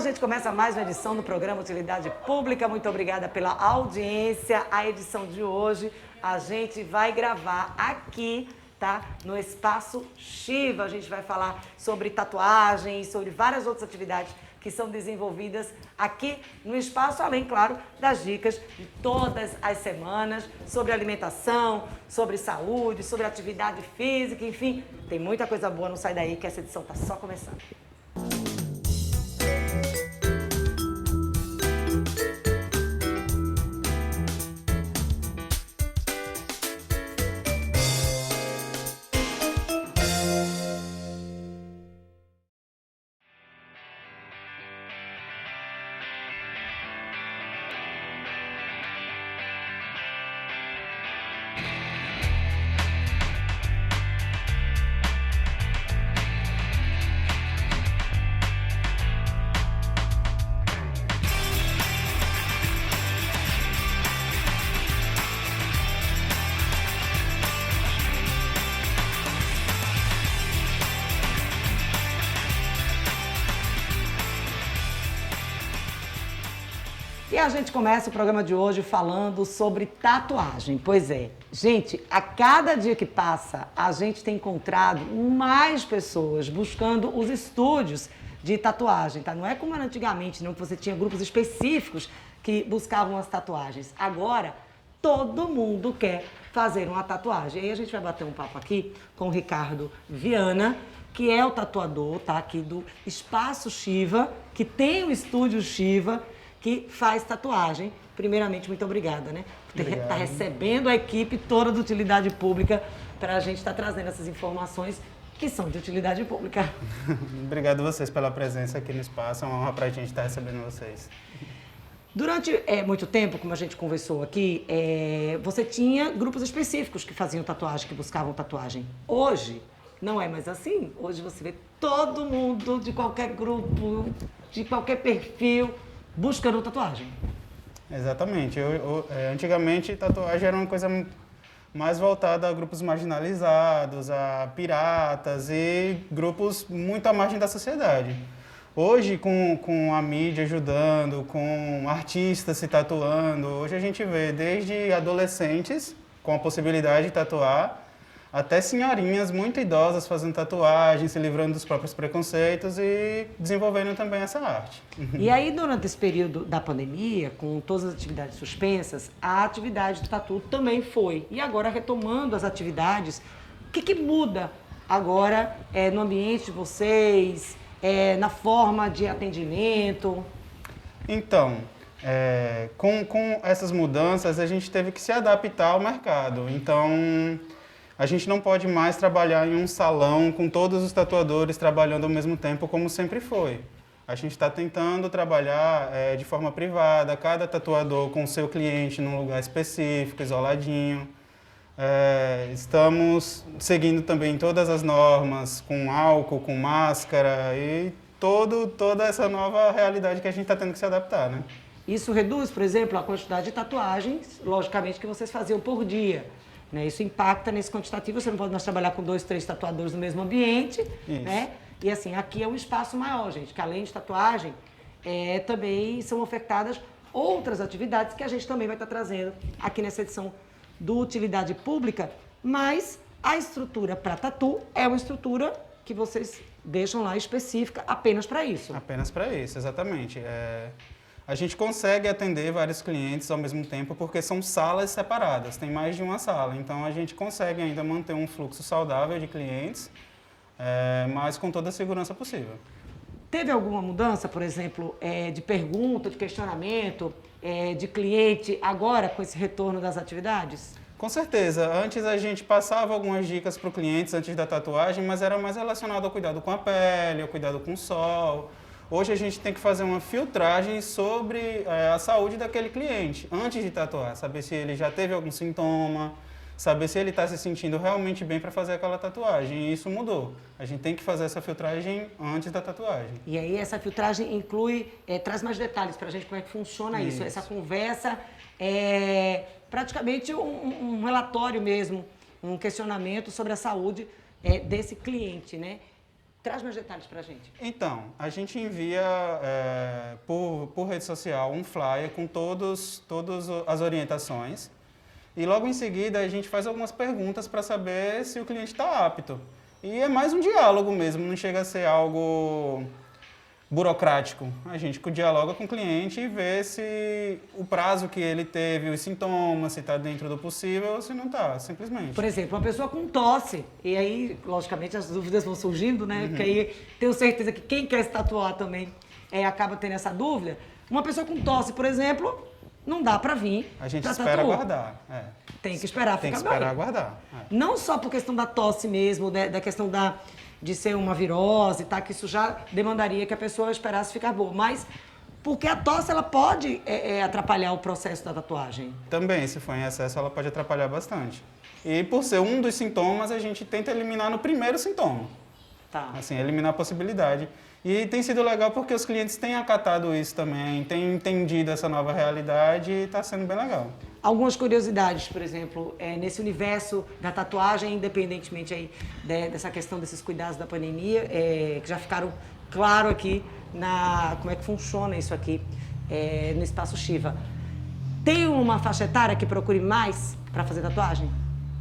a gente começa mais uma edição do programa Utilidade Pública. Muito obrigada pela audiência. A edição de hoje a gente vai gravar aqui, tá? No Espaço Shiva. A gente vai falar sobre tatuagem e sobre várias outras atividades que são desenvolvidas aqui no espaço, além, claro, das dicas de todas as semanas sobre alimentação, sobre saúde, sobre atividade física, enfim, tem muita coisa boa, não sai daí que essa edição tá só começando. E a gente começa o programa de hoje falando sobre tatuagem. Pois é, gente, a cada dia que passa, a gente tem encontrado mais pessoas buscando os estúdios de tatuagem, tá? Não é como era antigamente, não, que você tinha grupos específicos que buscavam as tatuagens. Agora, todo mundo quer fazer uma tatuagem. E aí a gente vai bater um papo aqui com o Ricardo Viana, que é o tatuador, tá? Aqui do Espaço Shiva, que tem o estúdio Shiva, que faz tatuagem. Primeiramente, muito obrigada, né? Por estar recebendo a equipe toda de utilidade pública para a gente estar trazendo essas informações que são de utilidade pública. Obrigado a vocês pela presença aqui no espaço, é uma honra para a gente estar recebendo vocês. Durante muito tempo, como a gente conversou aqui, você tinha grupos específicos que faziam tatuagem, que buscavam tatuagem. Hoje, não é mais assim. Hoje você vê todo mundo de qualquer grupo, de qualquer perfil, buscando tatuagem. Exatamente. Antigamente, tatuagem era uma coisa mais voltada a grupos marginalizados, a piratas e grupos muito à margem da sociedade. Hoje, com a mídia ajudando, com artistas se tatuando, hoje a gente vê desde adolescentes com a possibilidade de tatuar, até senhorinhas muito idosas fazendo tatuagem, se livrando dos próprios preconceitos e desenvolvendo também essa arte. E aí, durante esse período da pandemia, com todas as atividades suspensas, a atividade do tatu também foi. E agora, retomando as atividades, o que muda agora no ambiente de vocês, na forma de atendimento? Então, com essas mudanças, a gente teve que se adaptar ao mercado. Então, a gente não pode mais trabalhar em um salão com todos os tatuadores trabalhando ao mesmo tempo, como sempre foi. A gente está tentando trabalhar de forma privada, cada tatuador com o seu cliente num lugar específico, isoladinho. Estamos seguindo também todas as normas, com álcool, com máscara e toda essa nova realidade que a gente está tendo que se adaptar, né? Isso reduz, por exemplo, a quantidade de tatuagens, logicamente, que vocês faziam por dia. Né? Isso impacta nesse quantitativo, você não pode mais trabalhar com 2, 3 tatuadores no mesmo ambiente, né? E assim, aqui é um espaço maior, gente, que além de tatuagem, também são ofertadas outras atividades que a gente também vai estar trazendo aqui nessa edição do Utilidade Pública, mas a estrutura para tatu é uma estrutura que vocês deixam lá específica apenas para isso. Apenas para isso, exatamente. A gente consegue atender vários clientes ao mesmo tempo porque são salas separadas, tem mais de uma sala. Então, a gente consegue ainda manter um fluxo saudável de clientes, mas com toda a segurança possível. Teve alguma mudança, por exemplo, de pergunta, de questionamento, de cliente, agora com esse retorno das atividades? Com certeza. Antes a gente passava algumas dicas para os clientes antes da tatuagem, mas era mais relacionado ao cuidado com a pele, ao cuidado com o sol. Hoje a gente tem que fazer uma filtragem sobre a saúde daquele cliente antes de tatuar, saber se ele já teve algum sintoma, saber se ele está se sentindo realmente bem para fazer aquela tatuagem. E isso mudou. A gente tem que fazer essa filtragem antes da tatuagem. E aí essa filtragem inclui, traz mais detalhes para a gente como é que funciona isso. Essa conversa é praticamente um relatório mesmo, um questionamento sobre a saúde desse cliente, né? Traz mais detalhes pra gente. Então, a gente envia por rede social um flyer com todas as orientações e logo em seguida a gente faz algumas perguntas para saber se o cliente está apto. E é mais um diálogo mesmo, não chega a ser algo burocrático. A gente dialoga com o cliente e vê se o prazo que ele teve, os sintomas, se está dentro do possível ou se não está, simplesmente. Por exemplo, uma pessoa com tosse, e aí, logicamente, as dúvidas vão surgindo, né? Porque aí tenho certeza que quem quer se tatuar também acaba tendo essa dúvida. Uma pessoa com tosse, por exemplo, não dá pra vir. A gente espera aguardar. Tem que esperar Tem que ficar esperar bem. aguardar. Não só por questão da tosse mesmo, da questão de ser uma virose, tá? Que isso já demandaria que a pessoa esperasse ficar boa, mas porque a tosse ela pode atrapalhar o processo da tatuagem. Também, se for em excesso, ela pode atrapalhar bastante. E por ser um dos sintomas, a gente tenta eliminar no primeiro sintoma. Tá. Assim, eliminar a possibilidade. E tem sido legal porque os clientes têm acatado isso também, têm entendido essa nova realidade e está sendo bem legal. Algumas curiosidades, por exemplo, nesse universo da tatuagem, independentemente aí dessa questão desses cuidados da pandemia, que já ficaram claro aqui como é que funciona isso aqui no Espaço Shiva. Tem uma faixa etária que procure mais para fazer tatuagem?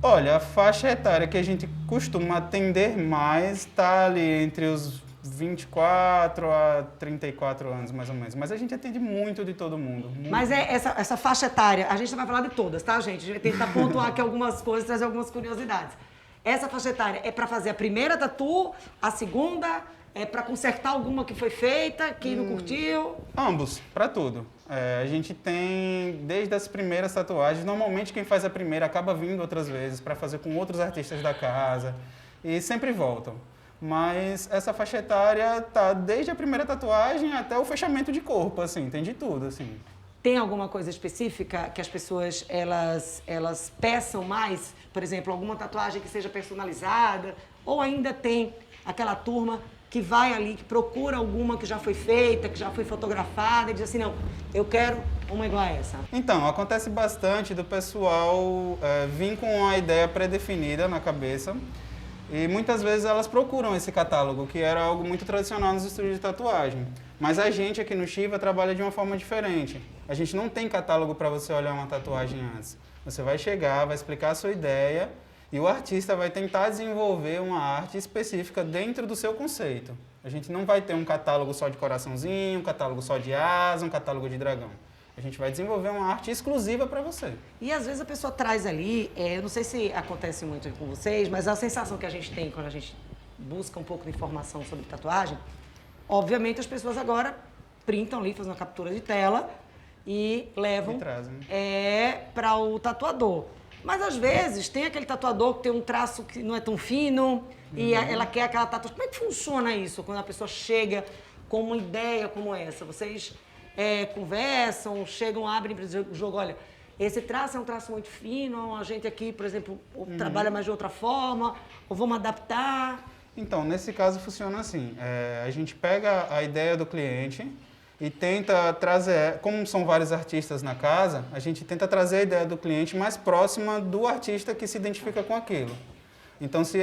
Olha, a faixa etária que a gente costuma atender mais está ali entre os 24 a 34 anos, mais ou menos. Mas a gente atende muito de todo mundo. Muito. Mas essa faixa etária, a gente não vai falar de todas, tá, gente? A gente vai tentar pontuar aqui algumas coisas, trazer algumas curiosidades. Essa faixa etária é para fazer a primeira tatu, a segunda, é para consertar alguma que foi feita, que não curtiu? Ambos, para tudo. A gente tem, desde as primeiras tatuagens, normalmente quem faz a primeira acaba vindo outras vezes para fazer com outros artistas da casa e sempre voltam. Mas essa faixa etária tá desde a primeira tatuagem até o fechamento de corpo, assim, tem de tudo, assim. Tem alguma coisa específica que as pessoas elas peçam mais? Por exemplo, alguma tatuagem que seja personalizada? Ou ainda tem aquela turma que vai ali, que procura alguma que já foi feita, que já foi fotografada e diz assim, não, eu quero uma igual a essa? Então, acontece bastante do pessoal vir com a ideia pré-definida na cabeça. E muitas vezes elas procuram esse catálogo, que era algo muito tradicional nos estúdios de tatuagem. Mas a gente aqui no Shiva trabalha de uma forma diferente. A gente não tem catálogo para você olhar uma tatuagem antes. Você vai chegar, vai explicar a sua ideia e o artista vai tentar desenvolver uma arte específica dentro do seu conceito. A gente não vai ter um catálogo só de coraçãozinho, um catálogo só de asa, um catálogo de dragão. A gente vai desenvolver uma arte exclusiva para você. E às vezes a pessoa traz ali, eu não sei se acontece muito com vocês, mas a sensação que a gente tem quando a gente busca um pouco de informação sobre tatuagem, obviamente as pessoas agora printam ali, fazem uma captura de tela e levam para o tatuador. Mas às vezes tem aquele tatuador que tem um traço que não é tão fino e ela quer aquela tatuagem. Como é que funciona isso quando a pessoa chega com uma ideia como essa? Vocês conversam, chegam, abrem para o jogo, olha, esse traço é um traço muito fino, a gente aqui, por exemplo, trabalha mais de outra forma, ou vamos adaptar? Então, nesse caso funciona assim, a gente pega a ideia do cliente e tenta trazer, como são vários artistas na casa, a gente tenta trazer a ideia do cliente mais próxima do artista que se identifica com aquilo. Então, se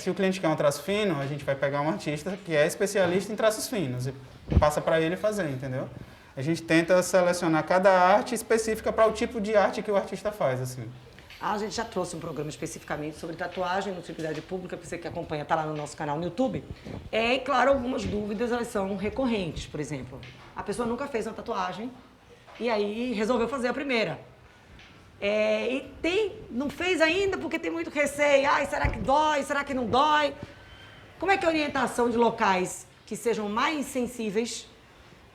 o cliente quer um traço fino, a gente vai pegar um artista que é especialista em traços finos e passa para ele fazer, entendeu? A gente tenta selecionar cada arte específica para o tipo de arte que o artista faz, assim. A gente já trouxe um programa especificamente sobre tatuagem, utilidade pública, que você que acompanha, está lá no nosso canal no YouTube. E, claro, algumas dúvidas, elas são recorrentes, por exemplo. A pessoa nunca fez uma tatuagem e aí resolveu fazer a primeira. Não fez ainda porque tem muito receio. Ai, será que dói? Será que não dói? Como é que é a orientação de locais que sejam mais sensíveis,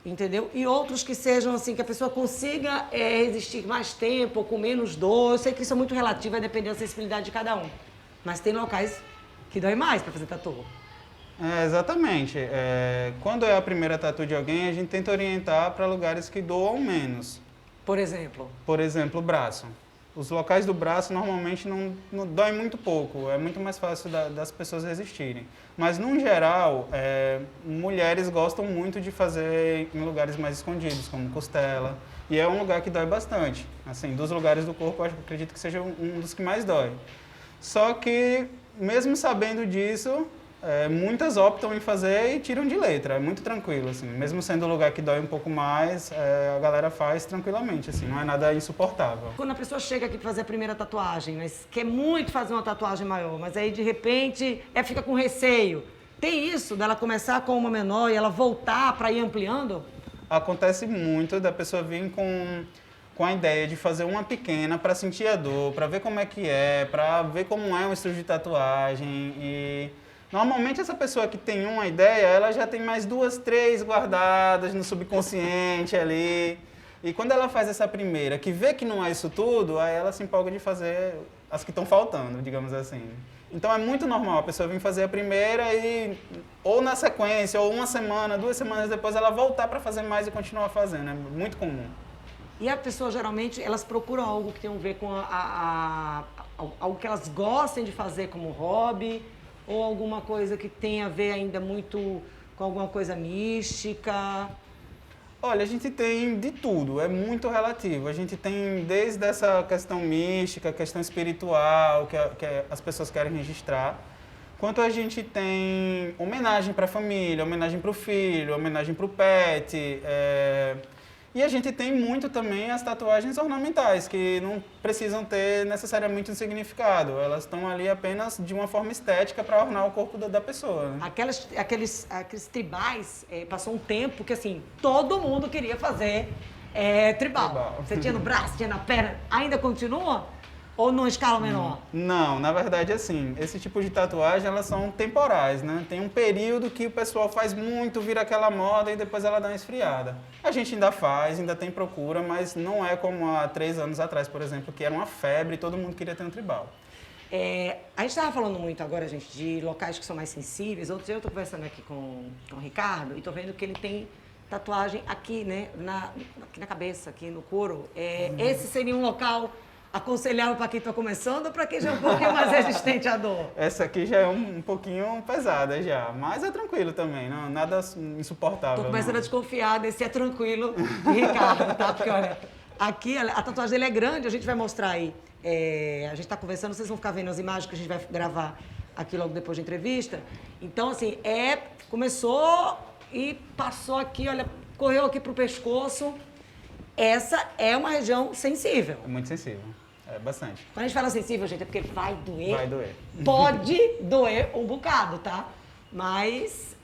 entendeu? E outros que sejam assim, que a pessoa consiga resistir mais tempo ou com menos dor. Eu sei que isso é muito relativo, vai depender da sensibilidade de cada um. Mas tem locais que dói mais para fazer tatu. Exatamente. Quando é a primeira tatu de alguém, a gente tenta orientar para lugares que doam menos. Por exemplo? Por exemplo, o braço. Os locais do braço normalmente não dói muito pouco, é muito mais fácil das pessoas resistirem. Mas, no geral, mulheres gostam muito de fazer em lugares mais escondidos, como costela. E é um lugar que dói bastante. Assim, dos lugares do corpo, eu acredito que seja um dos que mais dói. Só que, mesmo sabendo disso, muitas optam em fazer e tiram de letra, é muito tranquilo, assim. Mesmo sendo um lugar que dói um pouco mais, a galera faz tranquilamente, assim, não é nada insuportável. Quando a pessoa chega aqui pra fazer a primeira tatuagem, mas quer muito fazer uma tatuagem maior, mas aí de repente fica com receio. Tem isso dela começar com uma menor e ela voltar para ir ampliando? Acontece muito da pessoa vir com a ideia de fazer uma pequena para sentir a dor, para ver como é que é, para ver como é um estúdio de tatuagem. E normalmente essa pessoa que tem uma ideia, ela já tem mais 2, 3 guardadas no subconsciente ali. E quando ela faz essa primeira, que vê que não é isso tudo, aí ela se empolga de fazer as que estão faltando, digamos assim. Então é muito normal a pessoa vir fazer a primeira e, ou na sequência, ou uma semana, 2 semanas depois, ela voltar para fazer mais e continuar fazendo. É muito comum. E a pessoa, geralmente, elas procuram algo que tem a ver com algo que elas gostem de fazer como hobby, ou alguma coisa que tenha a ver ainda muito com alguma coisa mística? Olha, a gente tem de tudo, é muito relativo. A gente tem desde essa questão mística, questão espiritual, que as pessoas querem registrar, quanto a gente tem homenagem para a família, homenagem para o filho, homenagem para o pet. E a gente tem muito também as tatuagens ornamentais, que não precisam ter necessariamente um significado. Elas estão ali apenas de uma forma estética para ornar o corpo da pessoa. Né? Aqueles tribais, passou um tempo que assim, todo mundo queria fazer tribal. Você tinha no braço, tinha na perna. Ainda continua? Ou numa escala menor? Não, na verdade, assim, esse tipo de tatuagem, elas são temporais, né? Tem um período que o pessoal faz muito, vira aquela moda e depois ela dá uma esfriada. A gente ainda faz, ainda tem procura, mas não é como há 3 anos atrás, por exemplo, que era uma febre e todo mundo queria ter um tribal. A gente estava falando muito agora, gente, de locais que são mais sensíveis. Outro dia eu estou conversando aqui com o Ricardo e estou vendo que ele tem tatuagem aqui, né? Aqui na cabeça, aqui no couro. Esse seria um local aconselhável para quem está começando ou para quem já é um pouquinho mais resistente à dor? Essa aqui já é um pouquinho pesada já, mas é tranquilo também, não, nada insuportável. Tô começando a desconfiar desse tranquilo de Ricardo, tá? Porque olha, aqui a tatuagem dele é grande, a gente vai mostrar aí. A gente está conversando, vocês vão ficar vendo as imagens que a gente vai gravar aqui logo depois da entrevista. Então, assim, começou e passou aqui, olha, correu aqui pro pescoço. Essa é uma região sensível. É muito sensível, bastante. Quando a gente fala sensível, gente, é porque vai doer. Vai doer. Pode doer um bocado, tá? Mas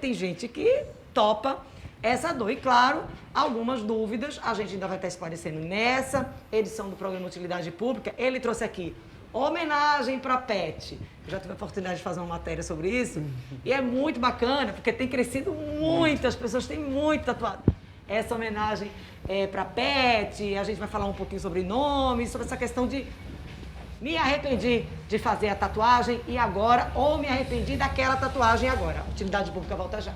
tem gente que topa essa dor. E claro, algumas dúvidas a gente ainda vai estar esclarecendo nessa edição do programa Utilidade Pública. Ele trouxe aqui homenagem para pet. Eu já tive a oportunidade de fazer uma matéria sobre isso. E é muito bacana, porque tem crescido muito. As pessoas têm muito tatuado. Essa homenagem para pet, a gente vai falar um pouquinho sobre nomes, sobre essa questão de me arrependi de fazer a tatuagem e agora, ou me arrependi daquela tatuagem agora. Utilidade Pública volta já.